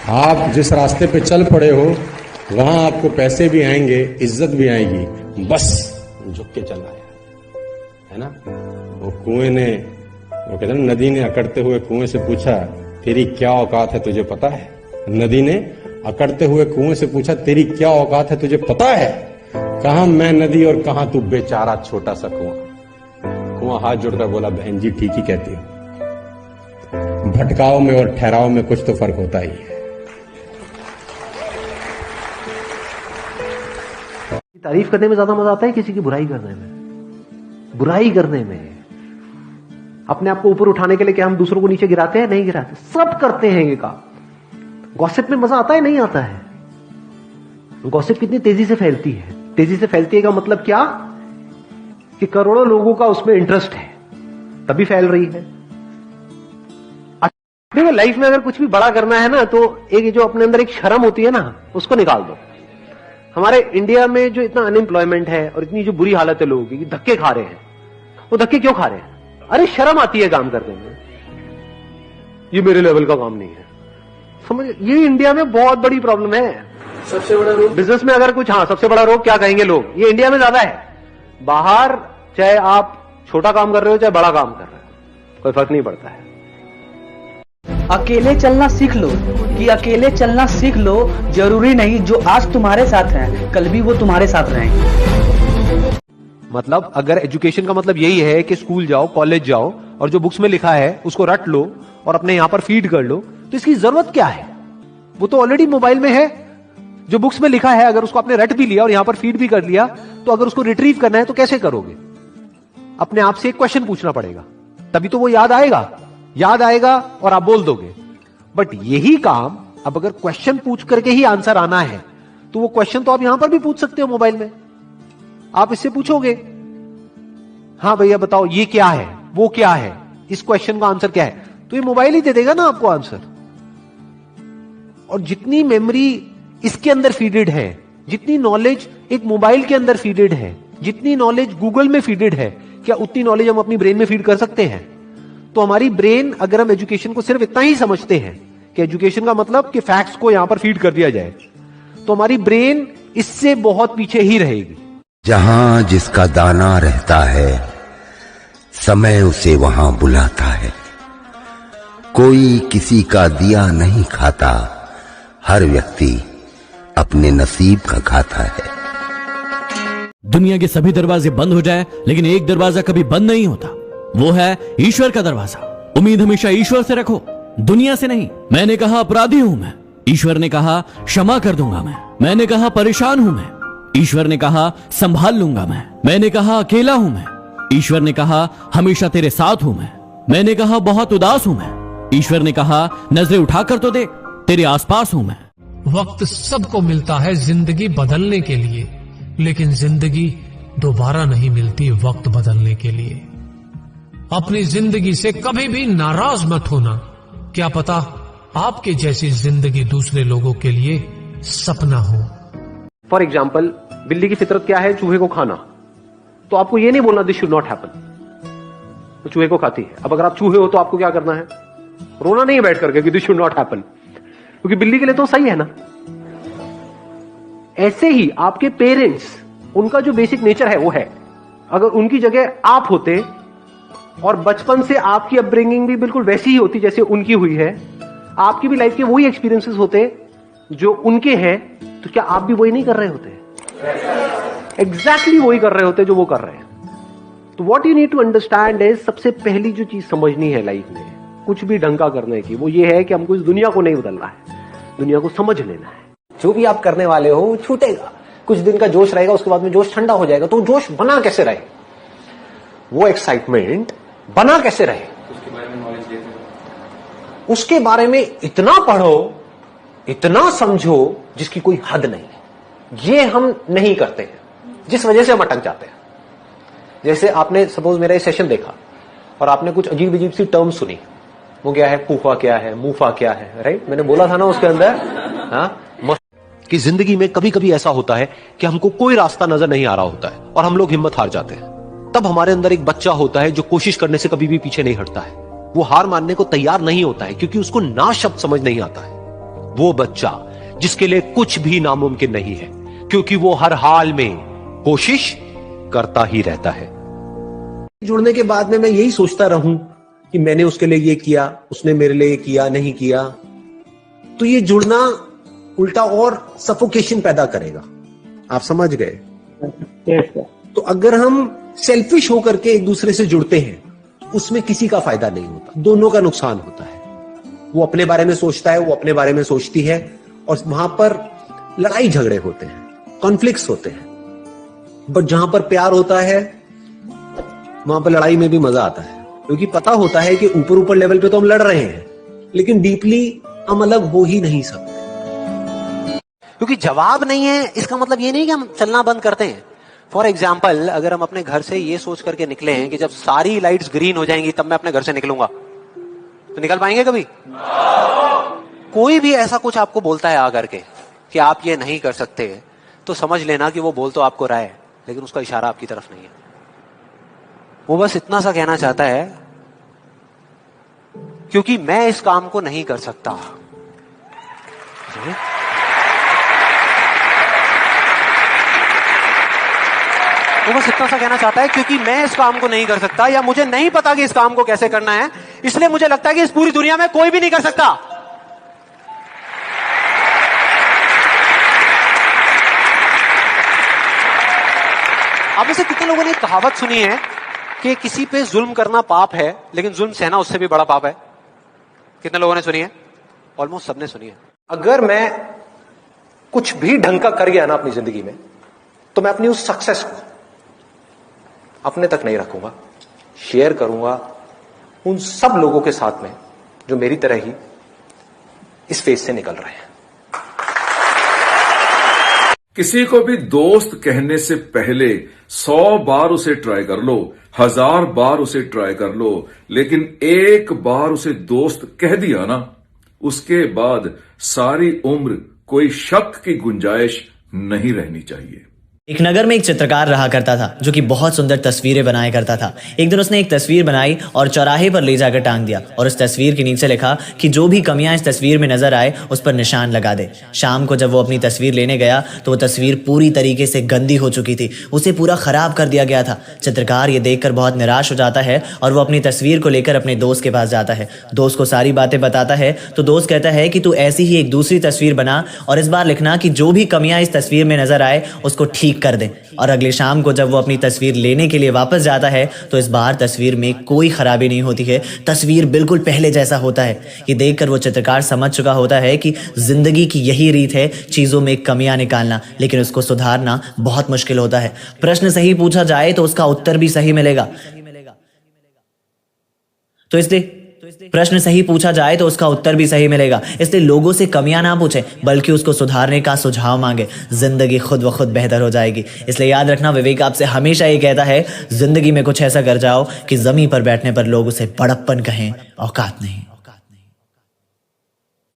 आप जिस रास्ते पे चल पड़े हो वहां आपको पैसे भी आएंगे, इज्जत भी आएगी, बस झुक के चलना है ना। वो कुएं ने, वो कहते हैं नदी ने अकड़ते हुए कुएं से पूछा, तेरी क्या औकात है तुझे पता है। नदी ने अकड़ते हुए कुएं से पूछा, तेरी क्या औकात है तुझे पता है। कहां मैं नदी और कहां तू बेचारा छोटा सा कुआं। कुआं हाथ जोड़कर बोला, बहन जी ठीक ही कहती हो, भटकाव में और ठहराव में कुछ तो फर्क होता ही है। तारीफ करने में ज्यादा मजा आता है किसी की बुराई करने में? बुराई करने में अपने आप को ऊपर उठाने के लिए क्या हम दूसरों को नीचे गिराते हैं? नहीं गिराते, सब करते हैं ये काम। गॉसिप में मजा आता है? नहीं आता है। गॉसिप कितनी तेजी से फैलती है। तेजी से फैलती है का मतलब क्या कि करोड़ों लोगों का उसमें इंटरेस्ट है, तभी फैल रही है। देखो लाइफ में अगर कुछ भी बड़ा करना है ना, तो एक जो अपने अंदर एक शर्म होती है ना, उसको निकाल दो। हमारे इंडिया में जो इतना अनएम्प्लॉयमेंट है और इतनी जो बुरी हालत है लोगों की, धक्के खा रहे हैं। वो धक्के क्यों खा रहे हैं? अरे शर्म आती है काम करने में, ये मेरे लेवल का काम नहीं है। समझ, ये इंडिया में बहुत बड़ी प्रॉब्लम है। सबसे बड़ा रोग बिजनेस में अगर कुछ, हाँ सबसे बड़ा रोग क्या कहेंगे लोग, ये इंडिया में ज्यादा है। बाहर चाहे आप छोटा काम कर रहे हो चाहे बड़ा काम कर रहे हो, कोई फर्क नहीं पड़ता है। अकेले चलना सीख लो, कि अकेले चलना सीख लो। जरूरी नहीं जो आज तुम्हारे साथ हैं कल भी वो तुम्हारे साथ रहेंगे। मतलब अगर एजुकेशन का मतलब यही है कि स्कूल जाओ, कॉलेज जाओ और जो बुक्स में लिखा है उसको रट लो और अपने यहां पर फीड कर लो, तो इसकी जरूरत क्या है? वो तो ऑलरेडी मोबाइल में है। जो बुक्स में लिखा है अगर उसको आपने रट भी लिया और यहां पर फीड भी कर लिया, तो अगर उसको रिट्रीव करना है तो कैसे करोगे? अपने आप से एक क्वेश्चन पूछना पड़ेगा, तभी तो वो याद आएगा। याद आएगा और आप बोल दोगे। बट यही काम अब अगर क्वेश्चन पूछ करके ही आंसर आना है, तो वो क्वेश्चन तो आप यहां पर भी पूछ सकते हो मोबाइल में। आप इससे पूछोगे, हाँ भैया बताओ ये क्या है, वो क्या है, इस क्वेश्चन का आंसर क्या है, तो ये मोबाइल ही दे देगा ना आपको आंसर। और जितनी मेमोरी इसके अंदर फीडेड है, जितनी नॉलेज एक मोबाइल के अंदर फीडेड है, जितनी नॉलेज गूगल में फीडेड है, क्या उतनी नॉलेज हम अपनी ब्रेन में फीड कर सकते हैं? तो हमारी ब्रेन, अगर हम एजुकेशन को सिर्फ इतना ही समझते हैं कि एजुकेशन का मतलब कि फैक्ट्स को यहां पर फीड कर दिया जाए, तो हमारी ब्रेन इससे बहुत पीछे ही रहेगी। जहां जिसका दाना रहता है समय उसे वहां बुलाता है। कोई किसी का दिया नहीं खाता, हर व्यक्ति अपने नसीब का खाता है। दुनिया के सभी दरवाजे बंद हो जाए लेकिन एक दरवाजा कभी बंद नहीं होता, वो है ईश्वर का दरवाजा। उम्मीद हमेशा ईश्वर से रखो, दुनिया से नहीं। मैंने कहा अपराधी हूं मैं, ईश्वर ने कहा क्षमा कर दूंगा मैं। मैंने कहा परेशान हूं मैं, ईश्वर ने कहा संभाल लूंगा मैं। मैंने कहा अकेला हूं मैं, ईश्वर ने कहा हमेशा तेरे साथ हूं मैं। मैंने कहा बहुत उदास हूं मैं, ईश्वर ने कहा नजरें उठाकर तो देख, तेरे आसपास हूं मैं। वक्त सबको मिलता है जिंदगी बदलने के लिए, लेकिन जिंदगी दोबारा नहीं मिलती वक्त बदलने के लिए। अपनी जिंदगी से कभी भी नाराज मत होना, क्या पता आपके जैसी जिंदगी दूसरे लोगों के लिए सपना हो। फॉर एग्जाम्पल, बिल्ली की फितरत क्या है? चूहे को खाना। तो आपको ये नहीं बोलना दिस शुड नॉट हैपन, तो चूहे को खाती है। अब अगर आप चूहे हो तो आपको क्या करना है? रोना नहीं है बैठ करके कि दिस शुड नॉट हैपन, क्योंकि बिल्ली के लिए तो सही है ना। ऐसे ही आपके पेरेंट्स, उनका जो बेसिक नेचर है वो है। अगर उनकी जगह आप होते और बचपन से आपकी अपब्रिंगिंग भी बिल्कुल वैसी ही होती जैसे उनकी हुई है, आपकी भी लाइफ के वही एक्सपीरियंसेस होते जो उनके हैं, तो क्या आप भी वही नहीं कर रहे होते? एग्जैक्टली वही कर रहे होते जो वो कर रहे हैं। तो what you need to understand is, सबसे पहली जो चीज समझनी है लाइफ में कुछ भी ढंग का करने की, वो ये है कि हमको इस दुनिया को नहीं बदलना है, दुनिया को समझ लेना है। जो भी आप करने वाले हो वो छूटेगा, कुछ दिन का जोश रहेगा, उसके बाद में जोश ठंडा हो जाएगा। तो जोश बना कैसे रहे, वो एक्साइटमेंट बना कैसे रहे, उसके बारे में इतना पढ़ो, इतना समझो जिसकी कोई हद नहीं है। ये हम नहीं करते हैं, जिस वजह से हम अटक जाते हैं। जैसे आपने सपोज मेरा ये सेशन देखा और आपने कुछ अजीब अजीब सी टर्म सुनी, वो क्या है, फूफा क्या है, मूफा क्या है, राइट? मैंने बोला था ना उसके अंदर, हाँ, कि जिंदगी में कभी कभी ऐसा होता है कि हमको कोई रास्ता नजर नहीं आ रहा होता है और हम लोग हिम्मत हार जाते हैं। तब हमारे अंदर एक बच्चा होता है जो कोशिश करने से कभी भी पीछे नहीं हटता है। वो हार मानने को तैयार नहीं होता है क्योंकि उसको ना शब्द समझ नहीं आता है। वो बच्चा जिसके लिए कुछ भी नामुमकिन नहीं है, क्योंकि वो हर हाल में कोशिश करता ही रहता है। जुड़ने के बाद में मैं यही सोचता रहूं कि मैंने उसके लिए ये किया, उसने मेरे लिए किया, नहीं किया, तो ये जुड़ना उल्टा और सफोकेशन पैदा करेगा। आप समझ गए? तो अगर हम सेल्फिश होकर के एक दूसरे से जुड़ते हैं, उसमें किसी का फायदा नहीं होता, दोनों का नुकसान होता है। वो अपने बारे में सोचता है, वो अपने बारे में सोचती है, और वहां पर लड़ाई झगड़े होते हैं, कॉन्फ्लिक्ट्स होते हैं। बट जहां पर प्यार होता है वहां पर लड़ाई में भी मजा आता है, क्योंकि पता होता है कि ऊपर ऊपर लेवल पे तो हम लड़ रहे हैं, लेकिन डीपली हम अलग हो ही नहीं सकते। क्योंकि जवाब नहीं है इसका मतलब ये नहीं कि हम चलना बंद करते हैं। फॉर एग्जाम्पल, अगर हम अपने घर से ये सोच करके निकले हैं कि जब सारी लाइट्स ग्रीन हो जाएंगी तब मैं अपने घर से निकलूंगा, तो निकल पाएंगे कभी? कोई भी ऐसा कुछ आपको बोलता है आकर के कि आप ये नहीं कर सकते, तो समझ लेना कि वो बोल तो आपको रहा है, लेकिन उसका इशारा आपकी तरफ नहीं है। वो बस इतना सा कहना चाहता है क्योंकि मैं इस काम को नहीं कर सकता। वो बस इतना सा कहना चाहता है क्योंकि मैं इस काम को नहीं कर सकता, या मुझे नहीं पता कि इस काम को कैसे करना है, इसलिए मुझे लगता है कि इस पूरी दुनिया में कोई भी नहीं कर सकता। आप में से कितने लोगों ने कहावत सुनी है कि किसी पे जुल्म करना पाप है, लेकिन जुल्म सहना उससे भी बड़ा पाप है? कितने लोगों ने सुनी है? ऑलमोस्ट सबने सुनी है। अगर मैं कुछ भी ढंग का कर गया ना अपनी जिंदगी में, तो मैं अपनी उस सक्सेस को अपने तक नहीं रखूंगा, शेयर करूंगा उन सब लोगों के साथ में जो मेरी तरह ही इस फेज से निकल रहे हैं। किसी को भी दोस्त कहने से पहले 100 बार उसे ट्राई कर लो, 1000 बार उसे ट्राई कर लो, लेकिन एक बार उसे दोस्त कह दिया ना, उसके बाद सारी उम्र कोई शक की गुंजाइश नहीं रहनी चाहिए। एक नगर में एक चित्रकार रहा करता था जो कि बहुत सुंदर तस्वीरें बनाया करता था। एक दिन उसने एक तस्वीर बनाई और चौराहे पर ले जाकर टांग दिया, और उस तस्वीर के नीचे लिखा कि जो भी कमियां इस तस्वीर में नजर आए उस पर निशान लगा दे। शाम को जब वो अपनी तस्वीर लेने गया तो वो तस्वीर पूरी तरीके से गंदी हो चुकी थी, उसे पूरा खराब कर दिया गया था। चित्रकार ये देखकर बहुत निराश हो जाता है और वो अपनी तस्वीर को लेकर अपने दोस्त के पास जाता है। दोस्त को सारी बातें बताता है तो दोस्त कहता है कि तू ऐसी ही एक दूसरी तस्वीर बना और इस बार लिखना कि जो भी कमियां इस तस्वीर में नजर आए उसको ठीक कर दे। और अगली शाम को जब वो अपनी तस्वीर लेने के लिए वापस जाता है तो इस बार तस्वीर में कोई खराबी नहीं होती है, तस्वीर बिल्कुल पहले जैसा होता है। ये देखकर वो चित्रकार समझ चुका होता है कि जिंदगी की यही रीत है, चीजों में कमियां निकालना, लेकिन उसको सुधारना बहुत मुश्किल होता है। प्रश्न सही पूछा जाए तो उसका उत्तर भी सही मिलेगा, तो इसलिए प्रश्न सही पूछा जाए तो उसका उत्तर भी सही मिलेगा। इसलिए लोगों से कमियां ना पूछें, बल्कि उसको सुधारने का सुझाव मांगे। जिंदगी खुद ब खुद बेहतर हो जाएगी। इसलिए याद रखना, विवेक आपसे हमेशा ये कहता है, जिंदगी में कुछ ऐसा कर जाओ कि जमीन पर बैठने पर लोग उसे बड़प्पन कहें, औकात नहीं।